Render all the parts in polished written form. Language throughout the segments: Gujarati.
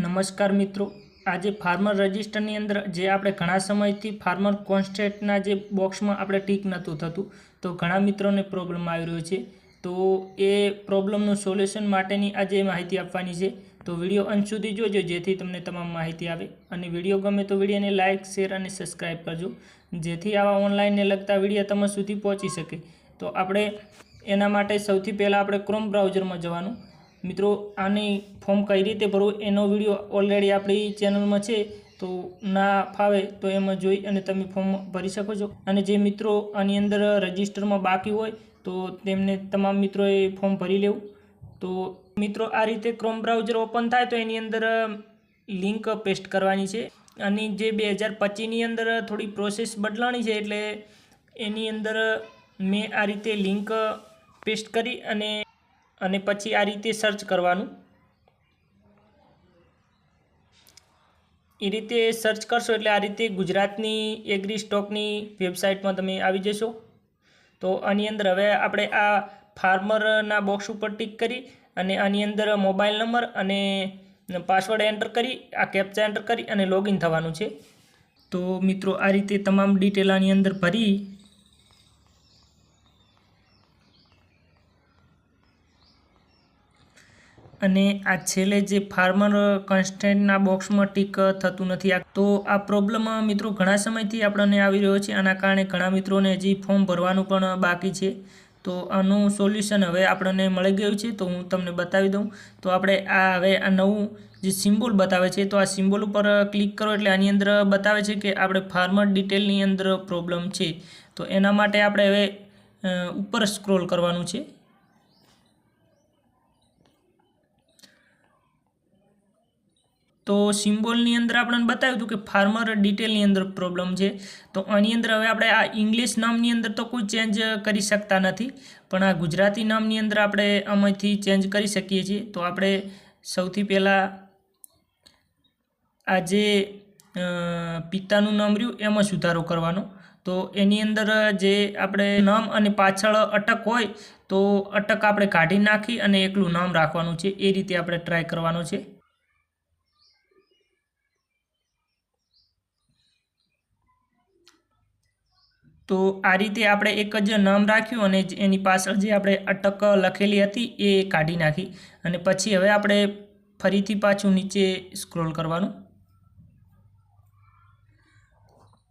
નમસ્કાર મિત્રો, આજે ફાર્મર રજિસ્ટરની અંદર જે આપણે ઘણા સમયથી ફાર્મર કોન્સ્ટેન્ટના જે બોક્સમાં આપણે ટીક નહોતું થતું, તો ઘણા મિત્રોને પ્રોબ્લેમ આવી રહ્યો છે. તો એ પ્રોબ્લેમનું સોલ્યુશન માટેની આજે માહિતી આપવાની છે. તો વિડીયો અંત સુધી જોજો જેથી તમને તમામ માહિતી આવે. અને વિડીયો ગમે તો વિડીયોને લાઇક, શેર અને સબસ્ક્રાઈબ કરજો, જેથી આવા ઓનલાઈનને લગતા વિડીયો તમારા સુધી પહોંચી શકે. તો આપણે એના માટે સૌથી પહેલાં આપણે ક્રોમ બ્રાઉઝરમાં જવાનું. મિત્રો, આની ફોર્મ કઈ રીતે ભરવું એનો વિડીયો ઓલરેડી આપણી ચેનલમાં છે, તો ના ફાવે તો એમાં જોઈ અને તમે ફોર્મ ભરી શકો છો. અને જે મિત્રો આની અંદર રજિસ્ટરમાં બાકી હોય તો તેમને તમામ મિત્રોએ ફોર્મ ભરી લેવું. તો મિત્રો, આ રીતે ક્રોમ બ્રાઉઝર ઓપન થાય તો એની અંદર લિંક પેસ્ટ કરવાની છે. અને જે 2025ની અંદર થોડી પ્રોસેસ બદલાણી છે, એટલે એની અંદર મેં આ રીતે લિંક પેસ્ટ કરી અને પછી આ રીતે સર્ચ કરવાનું. એ રીતે સર્ચ કરશો એટલે આ રીતે ગુજરાતની એગ્રી સ્ટોકની વેબસાઇટમાં તમે આવી જશો. તો આની અંદર હવે આપણે આ ફાર્મરના બોક્સ ઉપર ટિક કરી અને આની અંદર મોબાઈલ નંબર અને પાસવર્ડ એન્ટર કરી, આ કેપ્ચા એન્ટર કરી અને લોગિન થવાનું છે. તો મિત્રો, આ રીતે તમામ ડિટેલ આની અંદર ભરી અને આ છેલ્લે જે ફાર્મર કોન્સ્ટન્ટના બોક્સમાં ટીક થતું નથી, તો આ પ્રોબ્લેમ મિત્રો ઘણા સમયથી આપણને આવી રહ્યો છે. આના કારણે ઘણા મિત્રોને હજી ફોર્મ ભરવાનું પણ બાકી છે. તો આનું સોલ્યુશન હવે આપણને મળી ગયું છે, તો હું તમને બતાવી દઉં. તો આપણે હવે આ નવું જે સિમ્બોલ બતાવે છે, તો આ સિમ્બોલ ઉપર ક્લિક કરો એટલે આની અંદર બતાવે છે કે આપણે ફાર્મર ડિટેલની અંદર પ્રોબ્લેમ છે. તો એના માટે આપણે હવે ઉપર સ્ક્રોલ કરવાનું છે. તો સિમ્બોલની અંદર આપણને બતાવ્યું હતું કે ફાર્મર ડિટેલની અંદર પ્રોબ્લેમ છે. તો આની અંદર હવે આપણે આ ઇંગ્લિશ નામની અંદર તો કોઈ ચેન્જ કરી શકતા નથી, પણ આ ગુજરાતી નામની અંદર આપણે આમાંથી ચેન્જ કરી શકીએ છીએ. તો આપણે સૌથી પહેલાં આ જે પિતાનું નામ રહ્યું એમાં સુધારો કરવાનો. તો એની અંદર જે આપણે નામ અને પાછળ અટક હોય તો અટક આપણે કાઢી નાખી અને એકલું નામ રાખવાનું છે. એ રીતે આપણે ટ્રાય કરવાનો છે. તો આ રીતે આપણે એક જ નામ રાખ્યું અને એની પાછળ જે આપણે અટક લખેલી હતી એ કાઢી નાખી. અને પછી હવે આપણે ફરીથી પાછું નીચે સ્ક્રોલ કરવાનું.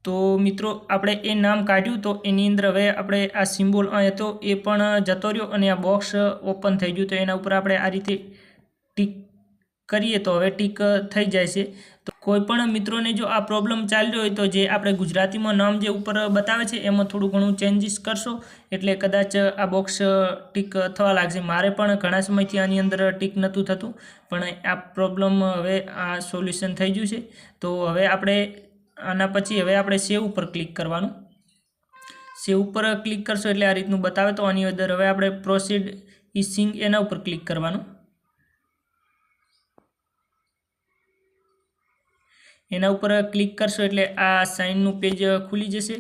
તો મિત્રો, આપણે એ નામ કાઢ્યું તો એની અંદર હવે આપણે આ સિમ્બોલ હતો એ પણ જતો રહ્યો અને આ બોક્સ ઓપન થઈ ગયું. તો એના ઉપર આપણે આ રીતે ટીક કરીએ તો હવે ટીક થઈ જાય છે. તો કોઈ પણ મિત્રોને જો આ પ્રોબ્લેમ ચાલ્યો હોય તો જે આપણે ગુજરાતીમાં નામ જે ઉપર બતાવે છે એમાં થોડું ઘણું ચેન્જીસ કરશો એટલે કદાચ આ બોક્સ ટીક થવા લાગશે. મારે પણ ઘણા સમયથી આની અંદર ટીક નહોતું થતું, પણ આ પ્રોબ્લેમ હવે આ સોલ્યુશન થઈ ગયું છે. તો હવે આપણે આના પછી હવે આપણે સેવ ઉપર ક્લિક કરવાનું. સેવ ઉપર ક્લિક કરશો એટલે આ રીતનું બતાવે. તો આની અંદર હવે આપણે પ્રોસીડ ઇસિંગ એના ઉપર ક્લિક કરવાનું. એના ઉપર ક્લિક કરશો એટલે આ સાઇનનું પેજ ખુલી જશે.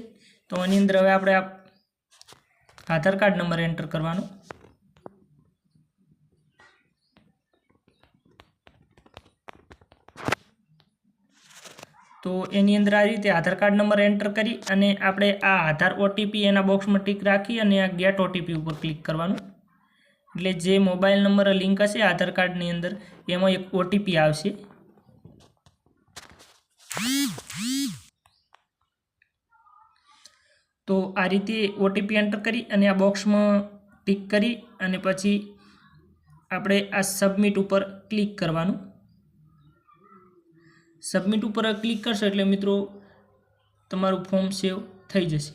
તો આની અંદર હવે આપણે આધાર કાર્ડ નંબર એન્ટર કરવાનો. તો એની અંદર આ રીતે આધાર કાર્ડ નંબર એન્ટર કરી અને આપણે આ આધાર ઓટીપી એના બોક્સમાં ટીક રાખી અને આ ગેટ ઓટીપી ઉપર ક્લિક કરવાનું. એટલે જે મોબાઈલ નંબર લિંક હશે આધાર કાર્ડની અંદર એમાં એક ઓટીપી આવશે. તો આ રીતે ઓટીપી એન્ટર કરી અને આ બોક્સમાં ટીક કરી અને પછી આપણે આ સબમિટ ઉપર ક્લિક કરવાનું. સબમિટ ઉપર ક્લિક કરશો એટલે મિત્રો તમારું ફોર્મ સેવ થઈ જશે.